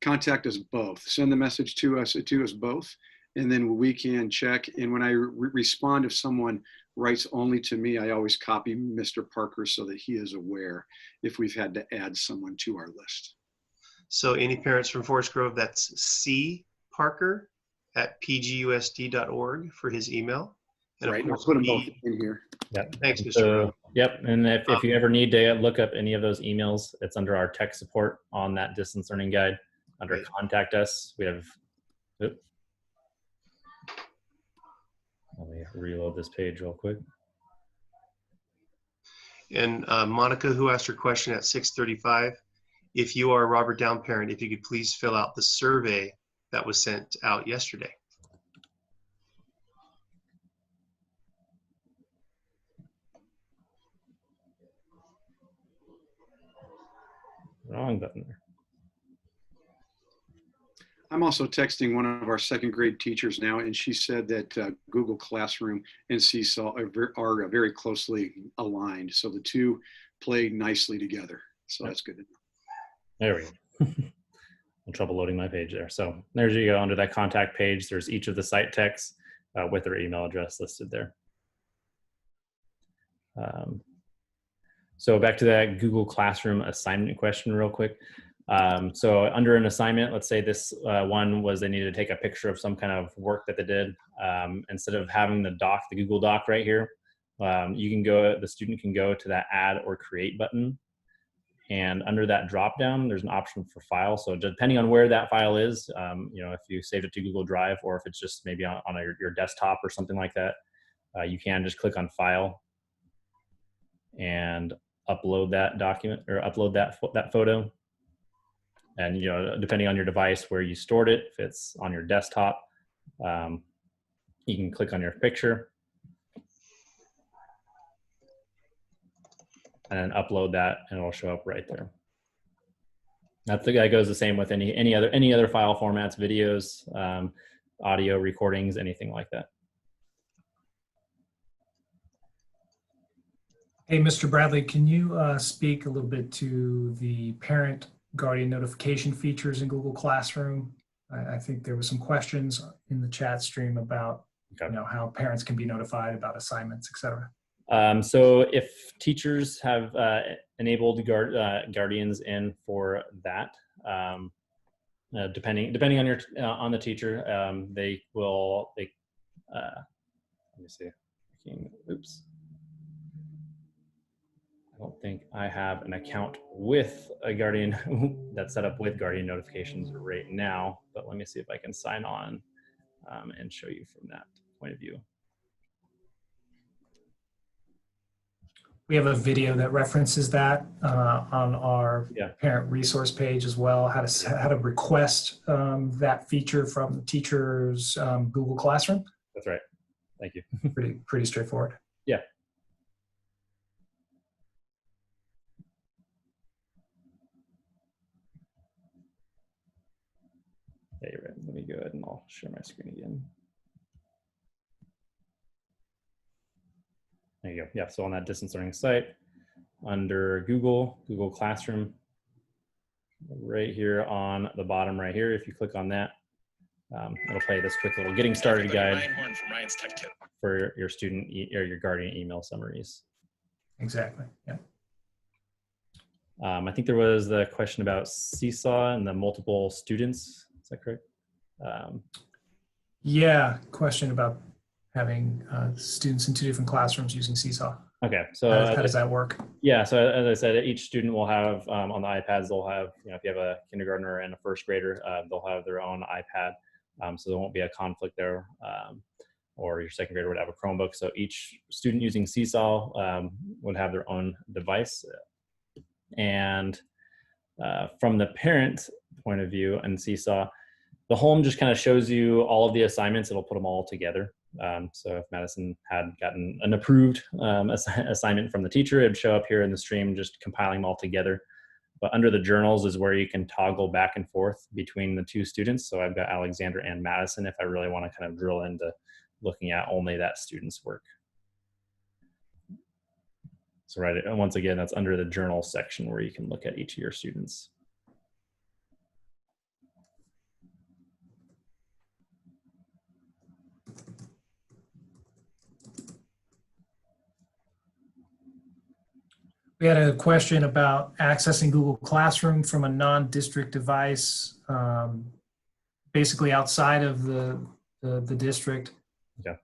contact us both? Send the message to us both, and then we can check. And when I respond, if someone writes only to me, I always copy Mr. Parker so that he is aware if we've had to add someone to our list. So any parents from Forest Grove, that's cparker@pgusd.org for his email. And right, I'll put them both in here. Yep. Thanks, Mr. Yep, and if you ever need to look up any of those emails, it's under our tech support on that distance learning guide. Under contact us, we have. Oops. Let me reload this page real quick. And Monica, who asked her question at 6:35, if you are a Robert Down parent, if you could please fill out the survey that was sent out yesterday. Wrong button there. I'm also texting one of our 2nd grade teachers now, and she said that Google Classroom and Seesaw are very closely aligned. So the two play nicely together. So that's good to know. There we go. I'm trouble loading my page there. So there you go. Under that contact page, there's each of the site techs. with their email address listed there. So back to that Google Classroom assignment question real quick. So under an assignment, let's say this one was they needed to take a picture of some kind of work that they did. Instead of having the Google Doc right here, the student can go to that add or create button. And under that drop down, there's an option for file. So depending on where that file is, if you saved it to Google Drive, or if it's just maybe on your desktop or something like that, you can just click on file and upload that document or upload that photo. And depending on your device where you stored it, if it's on your desktop, you can click on your picture and then upload that, and it'll show up right there. That goes the same with any other file formats, videos, audio recordings, anything like that. Hey, Mr. Bradley, can you speak a little bit to the parent guardian notification features in Google Classroom? I think there were some questions in the chat stream about how parents can be notified about assignments, et cetera. So if teachers have enabled guardians in for that, depending on on the teacher, let me see. Oops. I don't think I have an account with a Guardian that's set up with Guardian notifications right now, but let me see if I can sign on and show you from that point of view. We have a video that references that on our parent resource page as well, how to request that feature from the teacher's Google Classroom. That's right. Thank you. Pretty straightforward. Yeah. Yeah, you're right. Let me go ahead and I'll share my screen again. There you go. Yeah, so on that distance learning site, under Google Classroom, right here on the bottom right here, if you click on that, it'll play this quick little getting started guide for your student or your guardian email summaries. Exactly, yeah. I think there was the question about Seesaw and the multiple students. Is that correct? Yeah, question about having students in 2 different classrooms using Seesaw. Okay, so how does that work? Yeah, so as I said, each student will have on the iPads, they'll have, if you have a kindergartner and a first grader, they'll have their own iPad. So there won't be a conflict there, or your second grader would have a Chromebook. So each student using Seesaw would have their own device. And from the parent point of view and Seesaw, the home just kind of shows you all of the assignments. It'll put them all together. So if Madison had gotten an approved assignment from the teacher, it'd show up here in the stream, just compiling them all together. But under the journals is where you can toggle back and forth between the 2 students. So I've got Alexander and Madison if I really want to kind of drill into looking at only that student's work. So right, and once again, that's under the journal section where you can look at each of your students. We had a question about accessing Google Classroom from a non-district device, basically outside of the district. Yeah.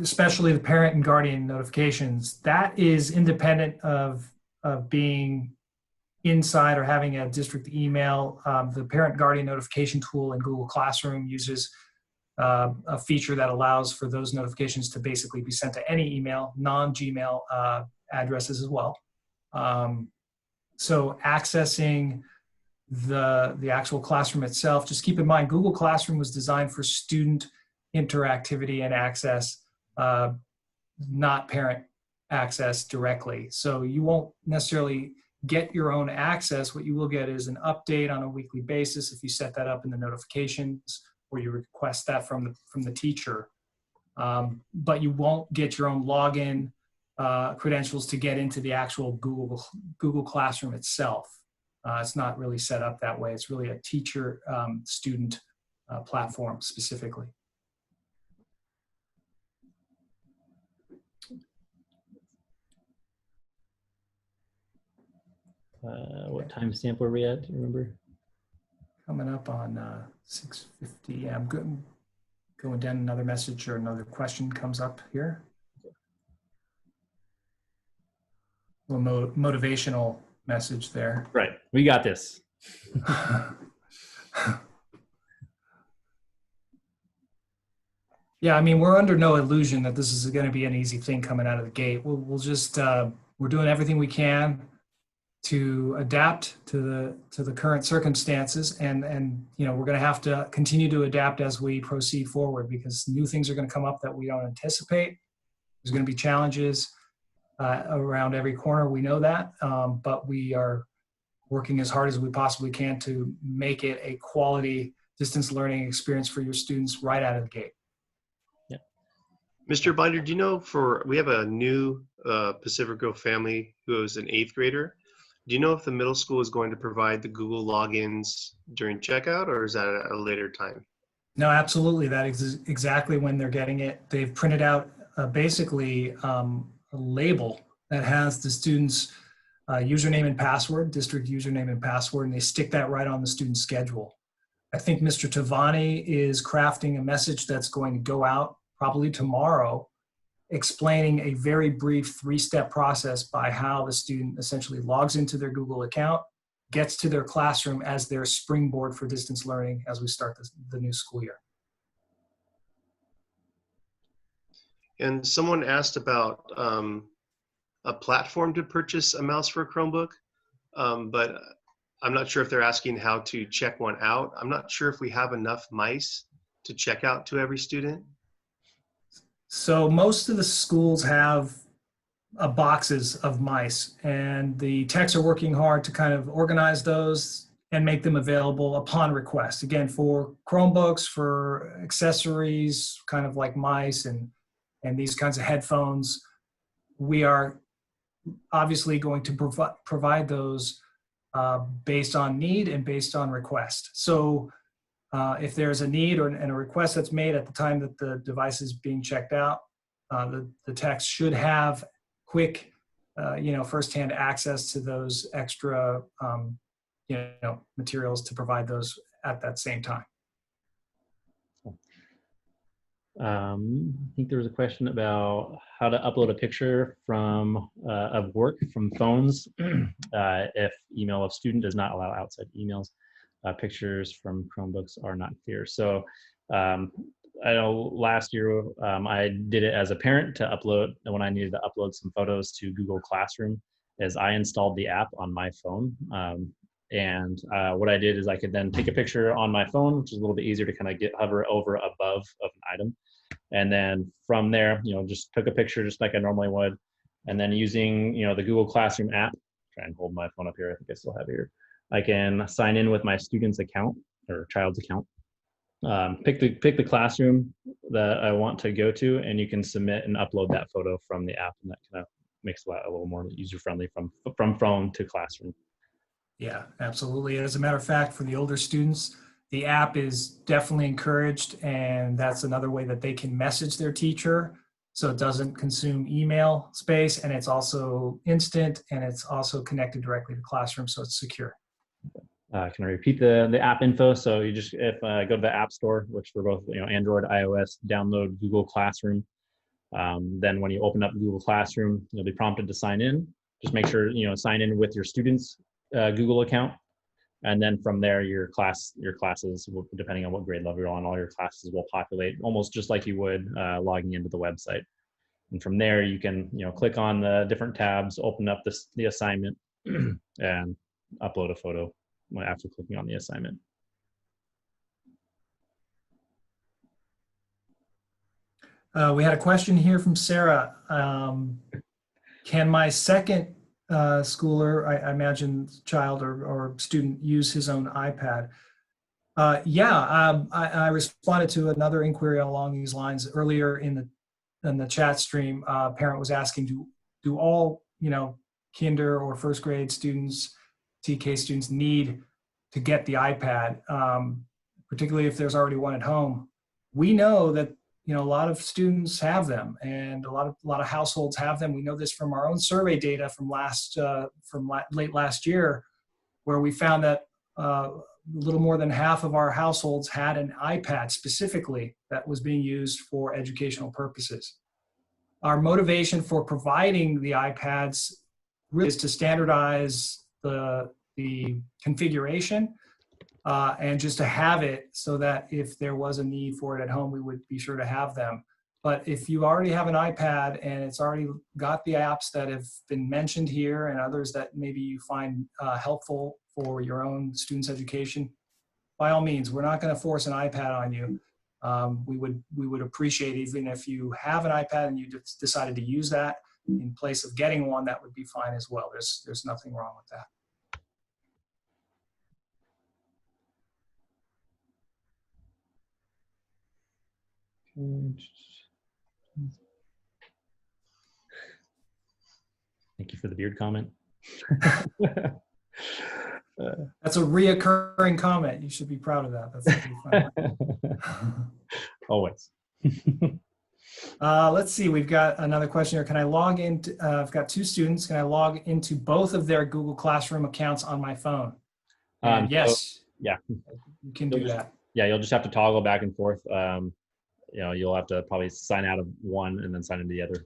Especially the parent and guardian notifications. That is independent of being inside or having a district email. The parent guardian notification tool in Google Classroom uses a feature that allows for those notifications to basically be sent to any email, non-Gmail addresses as well. So accessing the actual classroom itself, just keep in mind, Google Classroom was designed for student interactivity and access, not parent access directly. So you won't necessarily get your own access. What you will get is an update on a weekly basis if you set that up in the notifications or you request that from the teacher. But you won't get your own login credentials to get into the actual Google Classroom itself. It's not really set up that way. It's really a teacher-student platform specifically. What timestamp were we at? Do you remember? Coming up on 6:50. Yeah, I'm going down another message or another question comes up here. A little motivational message there. Right. We got this. Yeah, I mean, we're under no illusion that this is going to be an easy thing coming out of the gate. We'll just we're doing everything we can to adapt to the current circumstances, and you know, we're going to have to continue to adapt as we proceed forward, because new things are going to come up that we don't anticipate. There's going to be challenges around every corner. We know that, but we are working as hard as we possibly can to make it a quality distance learning experience for your students right out of the gate. Mr. Binder, do you know, we have a new Pacific Grove family who is an 8th grader. Do you know if the middle school is going to provide the Google logins during checkout, or is that at a later time? No, absolutely. That is exactly when they're getting it. They've printed out basically a label that has the student's username and password, district username and password, and they stick that right on the student's schedule. I think Mr. Tavani is crafting a message that's going to go out probably tomorrow, explaining a very brief 3-step process by how the student essentially logs into their Google account, gets to their classroom as their springboard for distance learning as we start the new school year. And someone asked about a platform to purchase a mouse for a Chromebook, but I'm not sure if they're asking how to check one out. I'm not sure if we have enough mice to check out to every student. So most of the schools have boxes of mice, and the techs are working hard to kind of organize those and make them available upon request. Again, for Chromebooks, for accessories, kind of like mice and these kinds of headphones, we are obviously going to provide those based on need and based on request. So if there's a need and a request that's made at the time that the device is being checked out, the techs should have quick, firsthand access to those extra, materials to provide those at that same time. I think there was a question about how to upload a picture from of work from phones if email of student does not allow outside emails. Pictures from Chromebooks are not clear. So I know last year I did it as a parent to upload, when I needed to upload some photos to Google Classroom, as I installed the app on my phone. What I did is I could then take a picture on my phone, which is a little bit easier to kind of hover over above of an item. And then from there, just took a picture just like I normally would. And then using, the Google Classroom app, try and hold my phone up here, I think I still have it here. I can sign in with my student's account or child's account, pick the classroom that I want to go to, and you can submit and upload that photo from the app, and that kind of makes it a little more user-friendly from phone to classroom. Yeah, absolutely. As a matter of fact, for the older students, the app is definitely encouraged, and that's another way that they can message their teacher, so it doesn't consume email space, and it's also instant, and it's also connected directly to Classroom, so it's secure. Can I repeat the app info? So you just go to the App Store, which for both Android, iOS, download Google Classroom. Then when you open up Google Classroom, you'll be prompted to sign in. Just make sure sign in with your student's Google account, and then from there your classes, depending on what grade level you're on, all your classes will populate almost just like you would logging into the website. And from there you can click on the different tabs, open up the assignment, and upload a photo after clicking on the assignment. We had a question here from Sarah. Can my second schooler, I imagine child or student, use his own iPad? I responded to another inquiry along these lines earlier in the chat stream. A parent was asking, do all kinder or first grade students, TK students, need to get the iPad, particularly if there's already one at home? We know that you know, a lot of students have them, and a lot of households have them. We know this from our own survey data from late last year, where we found that a little more than half of our households had an iPad specifically that was being used for educational purposes. Our motivation for providing the iPads really is to standardize the configuration and just to have it so that if there was a need for it at home, we would be sure to have them. But if you already have an iPad and it's already got the apps that have been mentioned here and others that maybe you find helpful for your own students' education, by all means, we're not going to force an iPad on you. We would appreciate, even if you have an iPad and you decided to use that in place of getting one, that would be fine as well. There's nothing wrong with that. Thank you for the beard comment. That's a reoccurring comment. You should be proud of that. That's fun. Always. Let's see. We've got another question here. Can I log into? I've got 2 students. Can I log into both of their Google Classroom accounts on my phone? Yes. So, yeah. You can do that. Yeah, you'll just have to toggle back and forth. You know, you'll have to probably sign out of one and then sign into the other.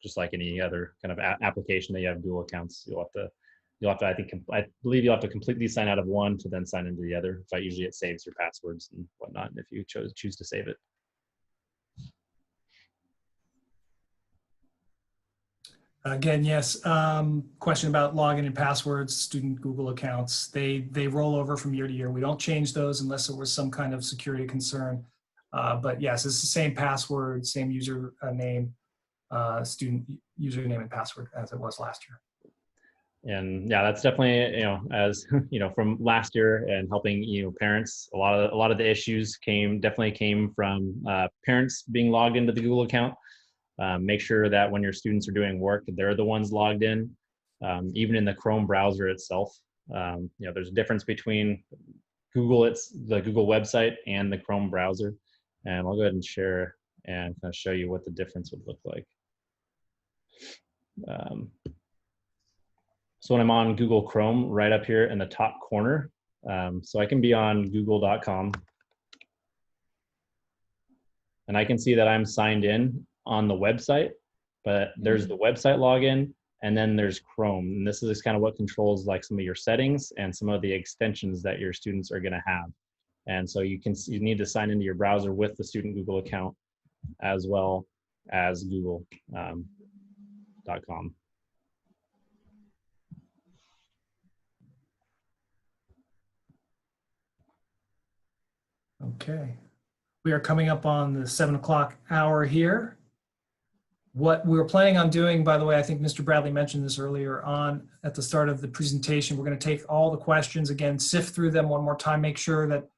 Just like any other kind of application that you have dual accounts, you'll have to. I believe you'll have to completely sign out of one to then sign into the other. But usually it saves your passwords and whatnot if you choose to save it. Again, yes. Question about login and passwords, student Google accounts. They roll over from year to year. We don't change those unless there was some kind of security concern. But yes, it's the same password, same user name, student username and password as it was last year. And yeah, that's definitely, you know, as you know, from last year and helping, you know, parents, a lot of the issues definitely came from parents being logged into the Google account. Make sure that when your students are doing work, they're the ones logged in. Even in the Chrome browser itself, you know, there's a difference between the Google website and the Chrome browser. And I'll go ahead and share and kind of show you what the difference would look like. So when I'm on Google Chrome, right up here in the top corner, so I can be on google.com. And I can see that I'm signed in on the website, but there's the website login, and then there's Chrome. And this is kind of what controls like some of your settings and some of the extensions that your students are gonna have. And so you need to sign into your browser with the student Google account as well as google.com. Okay. We are coming up on the 7 o'clock hour here. What we're planning on doing, by the way, I think Mr. Bradley mentioned this earlier on at the start of the presentation, we're going to take all the questions again, sift through them one more time, make sure that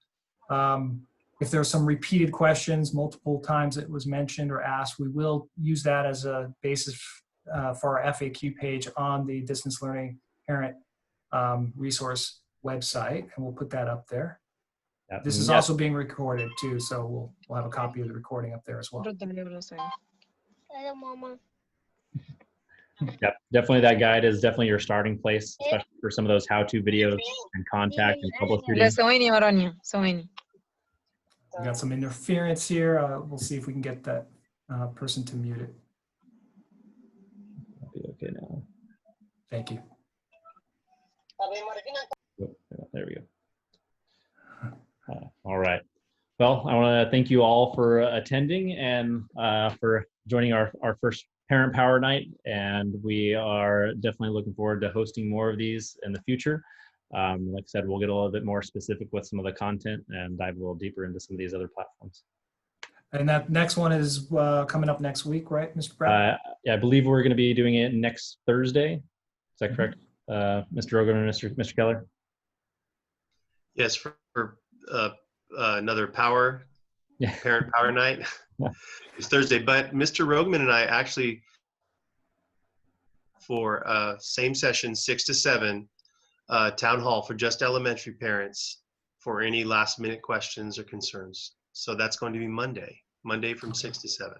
if there are some repeated questions, multiple times it was mentioned or asked, we will use that as a basis for our FAQ page on the Distance Learning Parent resource website, and we'll put that up there. Yep. This is also being recorded too, so we'll have a copy of the recording up there as well. Yep, definitely that guide is definitely your starting place, especially for some of those how-to videos and contact and troubleshooting. We got some interference here. We'll see if we can get that person to mute it. I'll be okay now. Thank you. Oh, there we go. All right. Well, I want to thank you all for attending and for joining our first Parent Power Night. And we are definitely looking forward to hosting more of these in the future. Like I said, we'll get a little bit more specific with some of the content and dive a little deeper into some of these other platforms. And that next one is coming up next week, right, Mr. Brown? Yeah, I believe we're going to be doing it next Thursday. Is that correct, Mr. Rogan and Mr. Keller? Yes, for another Parent Power Night. It's Thursday, but Mr. Rogman and I actually, for same session, 6 to 7, town hall for just elementary parents for any last minute questions or concerns. So that's going to be Monday. Monday from 6 to 7.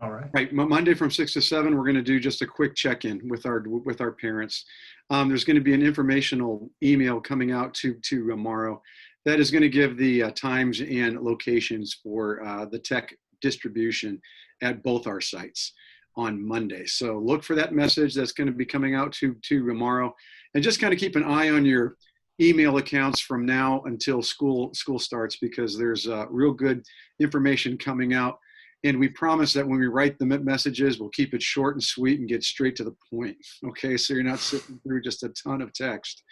All right. Right, Monday from 6 to 7, we're going to do just a quick check-in with our parents. There's going to be an informational email coming out to tomorrow that is going to give the times and locations for the tech distribution at both our sites on Monday. So look for that message that's going to be coming out to tomorrow, and just kind of keep an eye on your email accounts from now until school starts, because there's real good information coming out. And we promise that when we write the messages, we'll keep it short and sweet and get straight to the point. Okay, so you're not sitting through just a ton of text.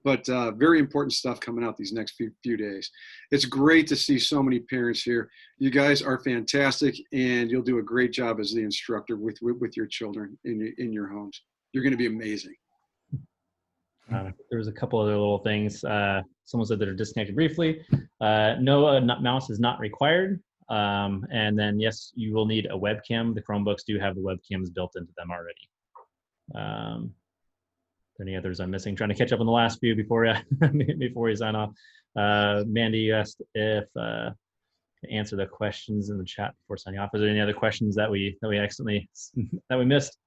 But very important stuff coming out these next few days. It's great to see so many parents here. You guys are fantastic, and you'll do a great job as the instructor with your children in your homes. You're going to be amazing. There was a couple other little things. Someone said they're disconnected briefly. No, mouse is not required. And then, yes, you will need a webcam. The Chromebooks do have the webcams built into them already. Any others I'm missing? Trying to catch up on the last few before we sign off. Mandy, you asked if to answer the questions in the chat before signing off. Is there any other questions that we accidentally that we missed?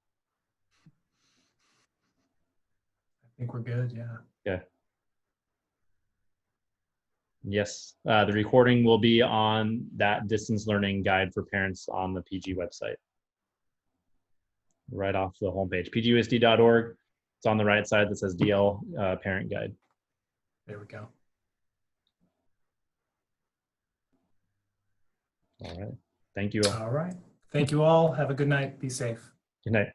I think we're good. Yeah. Okay. Yes, the recording will be on that distance learning guide for parents on the PG website, right off the homepage, pgusd.org. It's on the right side that says DL parent guide. There we go. All right. Thank you all. All right. Thank you all. Have a good night. Be safe. Good night.